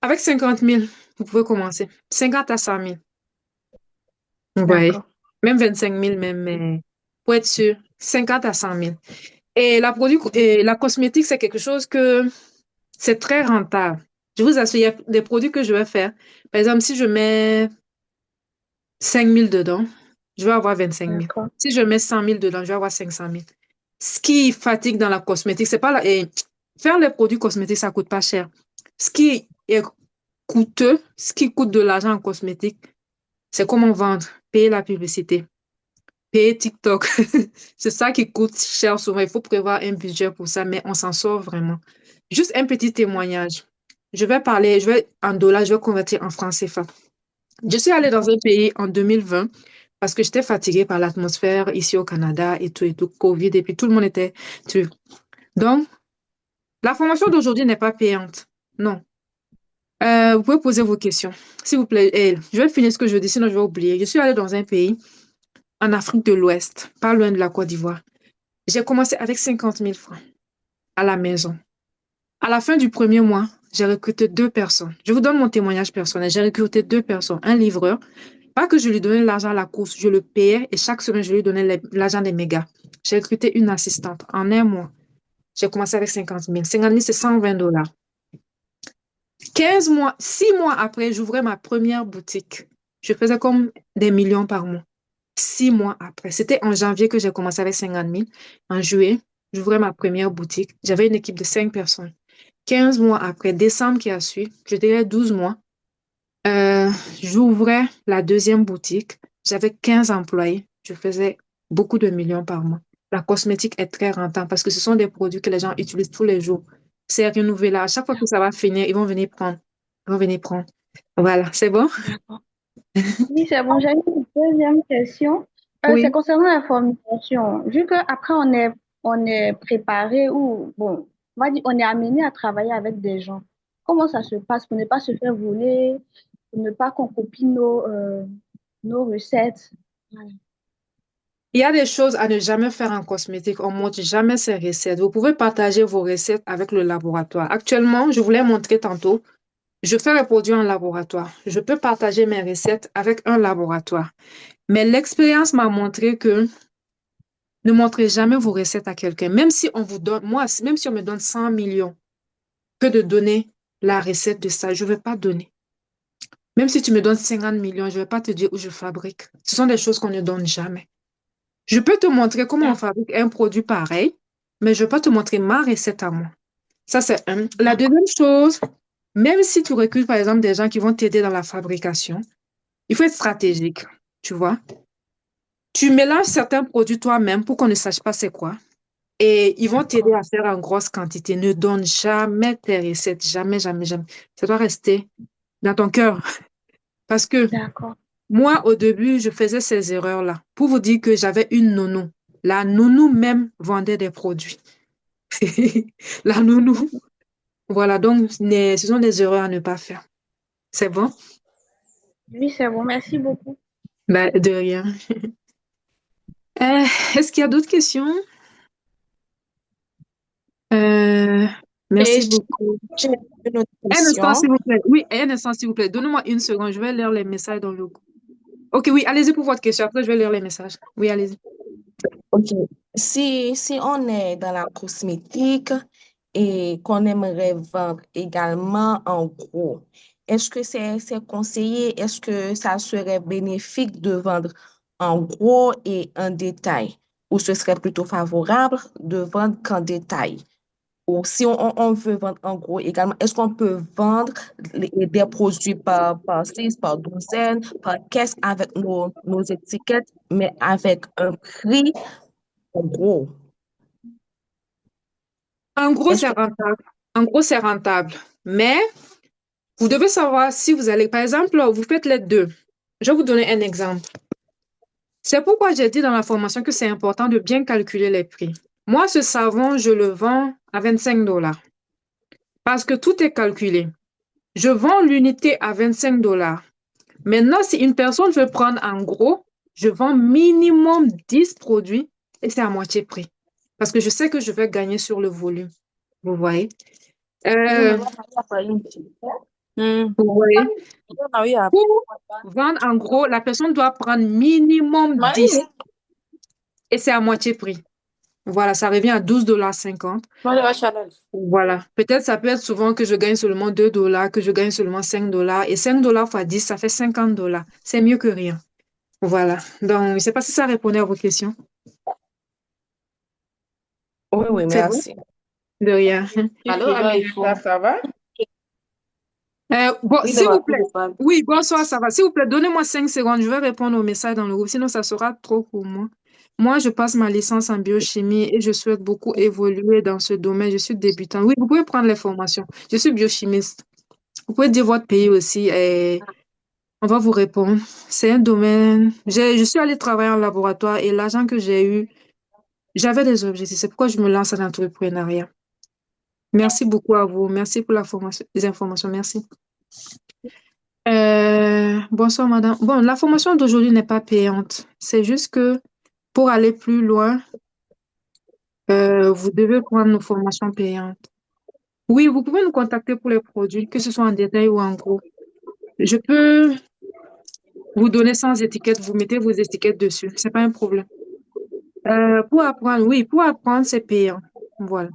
avec 50 000, vous pouvez commencer. 50 à 100 000. Oui. D'accord. Même 25 000, même, mais pour être sûr, 50 à 100 000. Et la cosmétique, c'est quelque chose que c'est très rentable. Je vous assure, il y a des produits que je vais faire. Par exemple, si je mets 5 000 dedans, je vais avoir 25 000. D'accord. Si je mets 100 000 dedans, je vais avoir 500 000. Ce qui fatigue dans la cosmétique, c'est pas et faire les produits cosmétiques, ça coûte pas cher. Ce qui est coûteux, ce qui coûte de l'argent en cosmétique, c'est comment vendre, payer la publicité, payer TikTok. C'est ça qui coûte cher souvent. Il faut prévoir un budget pour ça, mais on s'en sort vraiment. Juste un petit témoignage. En dollars, je vais convertir en francs CFA. Je suis allée dans un pays en 2020 parce que j'étais fatiguée par l'atmosphère ici au Canada et tout, Covid, et puis tout le monde était tué. Donc, la formation d'aujourd'hui n'est pas payante. Non. Vous pouvez poser vos questions, s'il vous plaît. Et je vais finir ce que je dis, sinon je vais oublier. Je suis allée dans un pays en Afrique de l'Ouest, pas loin de la Côte d'Ivoire. J'ai commencé avec 50 000 francs à la maison. À la fin du premier mois, j'ai recruté 2 personnes. Je vous donne mon témoignage personnel. J'ai recruté 2 personnes, un livreur. Pas que je lui donnais l'argent à la course, je le payais et chaque semaine, je lui donnais l'argent des mégas. J'ai recruté une assistante en un mois. J'ai commencé avec 50 000. 50 000, c'est 120 dollars. 15 mois, 6 mois après, j'ouvrais ma première boutique. je faisais comme des millions par mois. 6 mois après, c'était en janvier que j'ai commencé avec 50 000. En juillet, j'ouvrais ma première boutique. J'avais une équipe de 5 personnes. 15 mois après, décembre qui a suivi, je dirais 12 mois, euh, j'ouvrais la deuxième boutique. J'avais 15 employés. Je faisais beaucoup de millions par mois. La cosmétique est très rentable parce que ce sont des produits que les gens utilisent tous les jours. C'est renouvelé. À chaque fois que ça va finir, ils vont venir prendre. Ils vont venir prendre. Voilà, c'est bon? D'accord. Oui, c'est bon. J'ai une deuxième question. C'est Oui. concernant la formulation. Vu qu'après, on est préparé ou, bon, on va dire, on est amené à travailler avec des gens. Comment ça se passe pour ne pas se faire voler, pour ne pas qu'on copie nos recettes? Voilà. Il y a des choses à ne jamais faire en cosmétique. On ne montre jamais ses recettes. Vous pouvez partager vos recettes avec le laboratoire. Actuellement, je vous l'ai montré tantôt. Je fais les produits en laboratoire. Je peux partager mes recettes avec un laboratoire. Mais l'expérience m'a montré que ne montrez jamais vos recettes à quelqu'un. Même si on vous donne, moi, même si on me donne 100 millions, que de donner la recette de ça, je ne vais pas donner. Même si tu me donnes 50 millions, je ne vais pas te dire où je fabrique. Ce sont des choses qu'on ne donne jamais. Je peux te montrer comment on fabrique un produit pareil, mais je ne vais pas te montrer ma recette à moi. Ça, c'est un. La deuxième chose, même si tu recrutes, par exemple, des gens qui vont t'aider dans la fabrication, il faut être stratégique, tu vois. Tu mélanges certains produits toi-même pour qu'on ne sache pas c'est quoi. Et ils vont t'aider D'accord, à faire en grosse quantité. Ne donne jamais tes recettes. Jamais, jamais, jamais. Ça doit rester dans ton cœur. Parce que d'accord, moi, au début, je faisais ces erreurs-là. Pour vous dire que j'avais une nounou. La nounou même vendait des produits. La nounou. Voilà, donc ce sont des erreurs à ne pas faire. C'est bon? oui, c'est bon. Merci beaucoup. Ben, de rien. Euh, Est-ce qu'il y a d'autres questions? Euh, Et Merci beaucoup. j'ai une autre Un instant, question. s'il vous plaît. Oui, un instant, s'il vous plaît. Donnez-moi une seconde. Je vais lire les messages dans le groupe. Ok, oui, allez-y pour votre question. Après, je vais lire les messages. Oui, allez-y. OK. Si on est dans la cosmétique et qu'on aimerait vendre également en gros, est-ce que c'est conseillé, est-ce que ça serait bénéfique de vendre en gros et en détail? Ou ce serait plutôt favorable de vendre qu'en détail? Ou si on veut vendre en gros également, est-ce qu'on peut vendre des produits par 6, par douzaine, par caisse avec nos étiquettes, mais avec un prix en gros? En gros, Est-ce c'est que rentable. En gros, c'est rentable. Mais vous devez savoir si vous allez, par exemple, vous faites les deux. Je vais vous donner un exemple. C'est pourquoi j'ai dit dans la formation que c'est important de bien calculer les prix. Moi, ce savon, je le vends à 25 dollars parce que tout est calculé. Je vends l'unité à 25 dollars. Maintenant, si une personne veut prendre en gros, je vends minimum 10 produits et c'est à moitié prix. Parce que je sais que je vais gagner sur le volume. Vous voyez? Euh, Hmm. vous voyez? Ah oui, ah. Pour vendre en gros, la personne doit prendre minimum 10 Marie, et c'est à moitié prix. Voilà, ça revient à 12,50 $. Marie, va Chanel. Voilà. Peut-être ça peut être souvent que je gagne seulement 2 dollars, que je gagne seulement 5 dollars. Et 5 dollars fois 10, ça fait 50 dollars. C'est mieux que rien. Voilà. Donc, je ne sais pas si ça répondait à vos questions. Oui, oui, C'est bon? merci. De rien. Allô, Aminata, ça va? Bon, Oui, s'il ça va, vous plus plaît. de parler. Oui, bonsoir, ça va. S'il vous plaît, donnez-moi 5 secondes. Je vais répondre aux messages dans le groupe, sinon ça sera trop pour moi. Moi, je passe ma licence en biochimie et je souhaite beaucoup évoluer dans ce domaine. Je suis débutante. Oui, vous pouvez prendre les formations. Je suis biochimiste. Vous pouvez dire votre pays aussi et on va vous répondre. C'est un domaine. Je suis allée travailler en laboratoire et l'argent que j'ai eu, j'avais des objectifs. C'est pourquoi je me lance en entrepreneuriat. Merci beaucoup à vous. Merci pour la formation, les informations. Merci. Bonsoir, madame. Bon, la formation d'aujourd'hui n'est pas payante. C'est juste que pour aller plus loin, vous devez prendre nos formations payantes. Oui, vous pouvez nous contacter pour les produits, que ce soit en détail ou en gros. Je peux vous donner sans étiquette, vous mettez vos étiquettes dessus. C'est pas un problème. Pour apprendre, oui, pour apprendre, c'est payant. Voilà.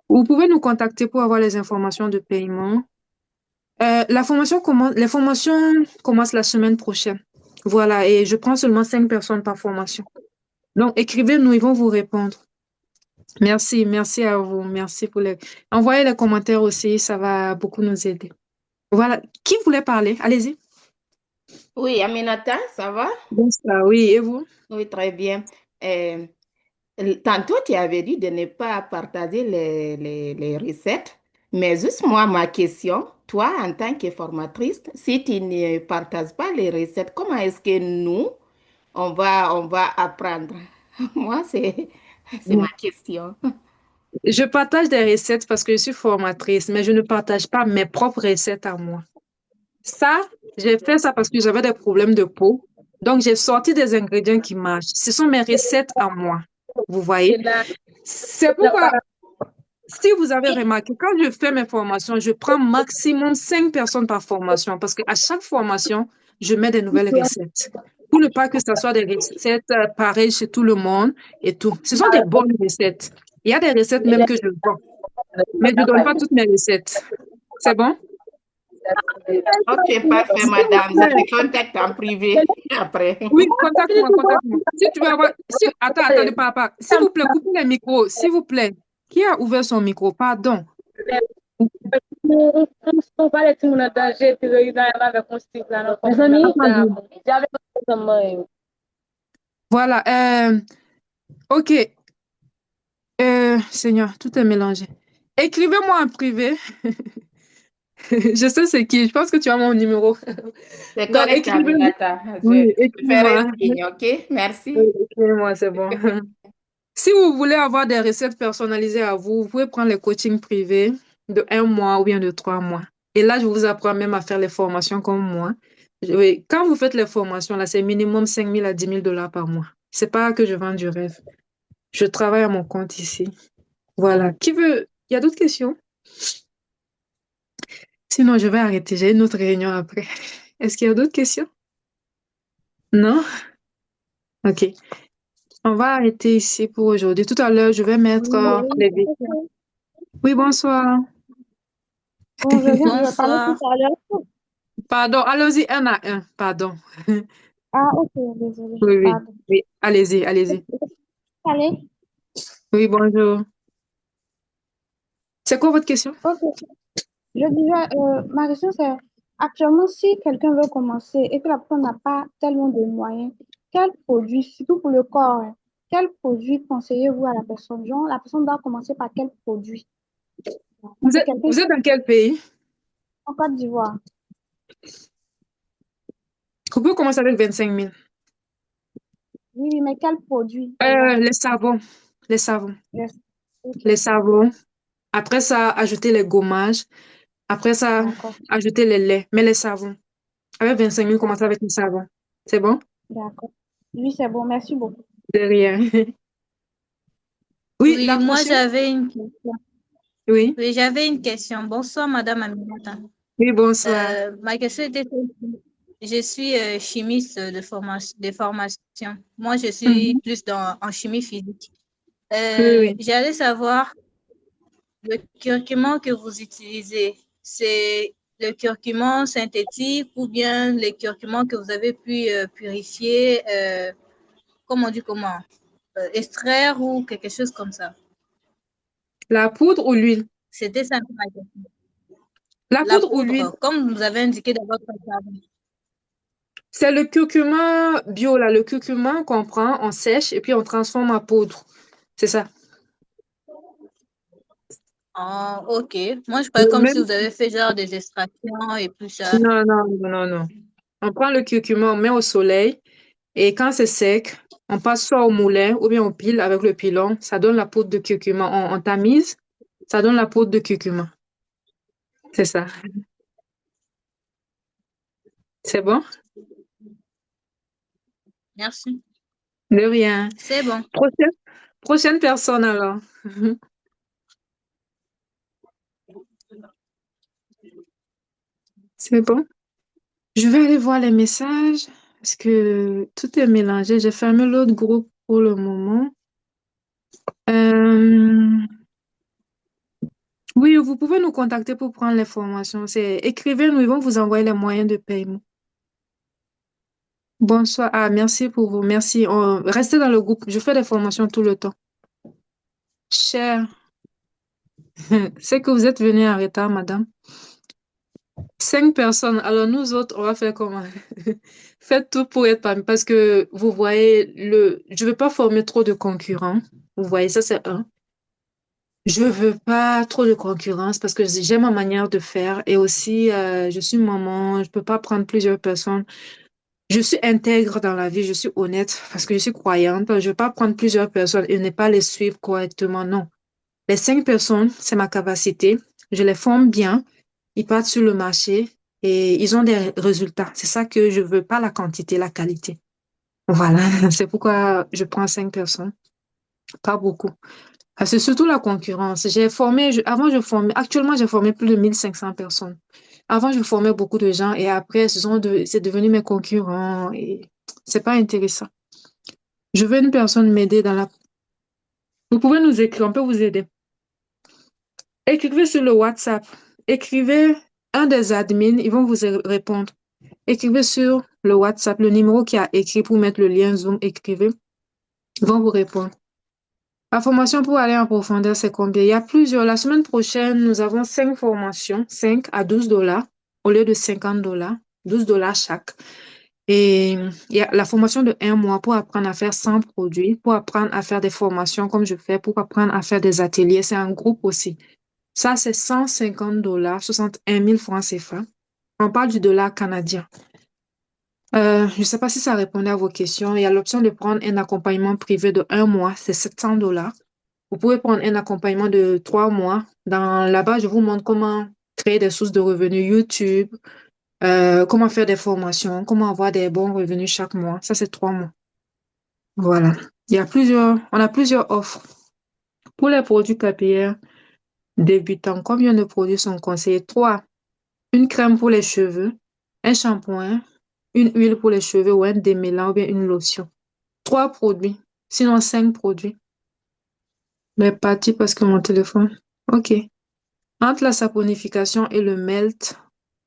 Vous pouvez nous contacter pour avoir les informations de paiement. Les formations commencent la semaine prochaine. Voilà, et je prends seulement 5 personnes par formation. Donc, écrivez-nous, ils vont vous répondre. Merci, merci à vous. Merci pour les... Envoyez les commentaires aussi, ça va beaucoup nous aider. Voilà. Qui voulait parler? Allez-y. Oui, Aminata, ça va? Bon, ça, oui, et vous? Oui, très bien. Euh, Tantôt, tu avais dit de ne pas partager les recettes, mais juste moi, ma question, toi, en tant que formatrice, si tu ne partages pas les recettes, comment est-ce que nous, on va apprendre? Moi, c'est ma question. Je partage des recettes parce que je suis formatrice, mais je ne partage pas mes propres recettes à moi. Ça, j'ai fait ça parce que j'avais des problèmes de peau. Donc, j'ai sorti des ingrédients qui marchent. Ce sont mes recettes à moi. Vous voyez? C'est pourquoi, si vous avez remarqué, quand je fais mes formations, je prends maximum 5 personnes par formation parce qu'à chaque formation, je mets des nouvelles recettes. Pour ne pas que ce soit des recettes pareilles chez tout le monde et tout. Ce sont des bonnes recettes. Il y a des recettes même que je vends, mais je ne donne pas toutes mes recettes. C'est bon? Ok, parfait, S'il vous madame. Je plaît. te contacte en privé après. Oui, contacte-moi, contacte-moi. Si tu veux avoir... Attends, attendez, papa. S'il vous plaît, coupez les micros, s'il vous plaît. Qui a ouvert son micro? Pardon. On parlait tout le monde en danger, puis il y avait un stick là, Mes amis, entendu. j'avais un Voilà. OK. Seigneur, tout est mélangé. Écrivez-moi en privé. Je sais c'est qui. Je pense que tu as mon numéro. C'est Donc, correct, écrivez-moi. Aminata. Oui, Je ferai écrivez-moi. signe, ok? Merci. Écrivez-moi, c'est bon. Si vous voulez avoir des recettes personnalisées à vous, vous pouvez prendre les coachings privés de 1 mois ou bien de 3 mois. Et là, je vous apprends même à faire les formations comme moi. Oui, quand vous faites les formations, là, c'est minimum 5 000 à 10 000 $ par mois. C'est pas que je vends du rêve. Je travaille à mon compte ici. Voilà. Qui veut? Il y a d'autres questions? Sinon, je vais arrêter. J'ai une autre réunion après. Est-ce qu'il y a d'autres questions? Non? OK. On va arrêter ici pour aujourd'hui. Tout à l'heure, je vais mettre les vidéos. Oui, bonsoir. Bon, je vais parler tout Bonsoir. à l'heure. Pardon, allons-y un à un. Pardon. Ah, ok, désolé. Oui, oui, Pardon. oui. Allez-y, allez-y. Allez. Oui, bonjour. C'est quoi votre question? Ok. Je disais, ma question c'est, actuellement, si quelqu'un veut commencer et que la personne n'a pas tellement de moyens, quel produit, surtout pour le corps, hein, quel produit conseillez-vous à la personne? Genre, la personne doit commencer par quel produit? Vous C'est êtes, quelqu'un vous qui êtes dans quel pays? est en Côte d'Ivoire. Vous pouvez commencer avec 25 000. Oui, oui, mais quel produit, par exemple? Les savons. Les savons. Yes. Ok, Les savons. Après ça, ajouter les gommages. Après ça, d'accord, ajouter les laits. Mais les savons. Avec 25 000, commencez avec les savons. C'est bon? d'accord. Oui, c'est bon, merci beaucoup. De rien. Oui, Oui, la moi prochaine. j'avais une question. Oui. Oui, j'avais une question. Bonsoir, Madame Aminata. Oui, bonsoir. Ma question était celle-ci. Je suis chimiste de formation. Moi, je suis Mhm. plus en chimie physique. Oui, oui. J'allais savoir le curcuma que vous utilisez. C'est le curcuma synthétique ou bien les curcuma que vous avez pu purifier, comment? Extraire ou quelque chose comme ça. La poudre ou l'huile? C'était ça ma question. La La poudre ou l'huile? poudre, comme vous avez indiqué dans votre savon. C'est le curcuma bio, là. Le curcuma qu'on prend, on sèche et puis on transforme en poudre. C'est ça. Ah, ok. Moi, je parlais comme si Même... vous avez fait genre des extractions et tout ça. Non, non, non, non, non. On prend le curcuma, on met au soleil et quand c'est sec, on passe soit au moulin ou bien on pile avec le pilon. Ça donne la poudre de curcuma. On tamise, ça donne la poudre de curcuma. C'est ça. C'est bon? Merci. De rien. C'est bon. Prochaine personne alors. C'est bon? Je vais aller voir les messages parce que tout est mélangé. J'ai fermé l'autre groupe pour le moment. Euh, Oui, vous pouvez nous contacter pour prendre les formations. Écrivez-nous, ils vont vous envoyer les moyens de paiement. Bonsoir. Ah, merci pour vous. Merci. Restez dans le groupe. Je fais des formations tout le temps. Cher, c'est que vous êtes venu en retard, madame. 5 personnes. Alors nous autres, on va faire comment? Faites tout pour être parmi. Parce que vous voyez, je veux pas former trop de concurrents. Vous voyez, ça c'est un. Je veux pas trop de concurrence parce que j'ai ma manière de faire et aussi je suis maman, je peux pas prendre plusieurs personnes. Je suis intègre dans la vie, je suis honnête parce que je suis croyante. Je veux pas prendre plusieurs personnes et ne pas les suivre correctement. Non. Les 5 personnes, c'est ma capacité. Je les forme bien. Ils partent sur le marché et ils ont des résultats. C'est ça que je veux, pas la quantité, la qualité. Voilà. C'est pourquoi je prends 5 personnes. Pas beaucoup. Ah, c'est surtout la concurrence. Avant, actuellement, j'ai formé plus de 1500 personnes. Avant, je formais beaucoup de gens et après, c'est devenu mes concurrents et c'est pas intéressant. Je veux une personne m'aider Vous pouvez nous écrire, on peut vous aider. Écrivez sur le WhatsApp. Écrivez un des admins, ils vont vous répondre. Écrivez sur le WhatsApp, le numéro qui a écrit pour mettre le lien Zoom, écrivez. Ils vont vous répondre. La formation pour aller en profondeur, c'est combien? Il y a plusieurs. La semaine prochaine, nous avons 5 formations, 5 à 12 dollars au lieu de 50 dollars, 12 dollars chaque. Et il y a la formation de 1 mois pour apprendre à faire 100 produits, pour apprendre à faire des formations comme je fais, pour apprendre à faire des ateliers. C'est un groupe aussi. Ça, c'est 150 dollars, 61 000 francs CFA. On parle du dollar canadien. Je ne sais pas si ça répondait à vos questions. Il y a l'option de prendre un accompagnement privé de 1 mois, c'est 700 dollars. Vous pouvez prendre un accompagnement de 3 mois. Là-bas, je vous montre comment créer des sources de revenus YouTube, comment faire des formations, comment avoir des bons revenus chaque mois. Ça, c'est 3 mois. Voilà. On a plusieurs offres. Pour les produits capillaires débutants, combien de produits sont conseillés? 3. Une crème pour les cheveux, un shampoing, une huile pour les cheveux ou un démêlant ou bien une lotion. 3 produits. Sinon, 5 produits. Mais parti parce que mon téléphone. OK. Entre la saponification et le melt,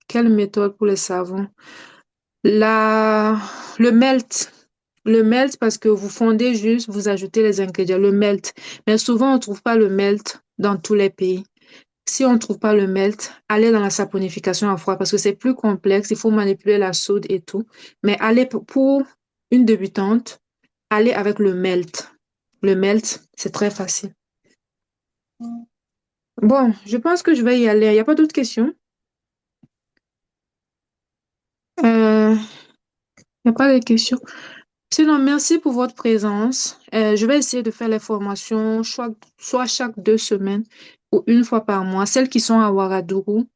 quelle méthode pour les savons? La... Le melt. Le melt parce que vous fondez juste, vous ajoutez les ingrédients. Le melt. Mais souvent, on ne trouve pas le melt dans tous les pays. Si on ne trouve pas le melt, allez dans la saponification à froid parce que c'est plus complexe. Il faut manipuler la soude et tout. Mais allez pour une débutante, allez avec le melt. Le melt, c'est très facile. Bon, je pense que je vais y aller. Il n'y a pas d'autres questions? Il n'y a pas de questions. Sinon, merci pour votre présence. Je vais essayer de faire les formations soit chaque 2 semaines ou une fois par mois. Celles qui sont à Ouagadougou.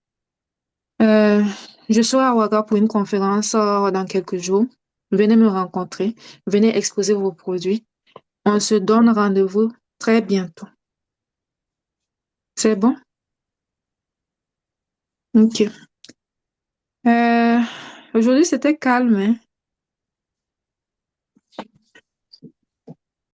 Euh, je serai à Ouaga pour une conférence dans quelques jours. Venez me rencontrer. Venez exposer vos produits. On se donne rendez-vous très bientôt. C'est bon? OK. Euh, Aujourd'hui, c'était calme, hein?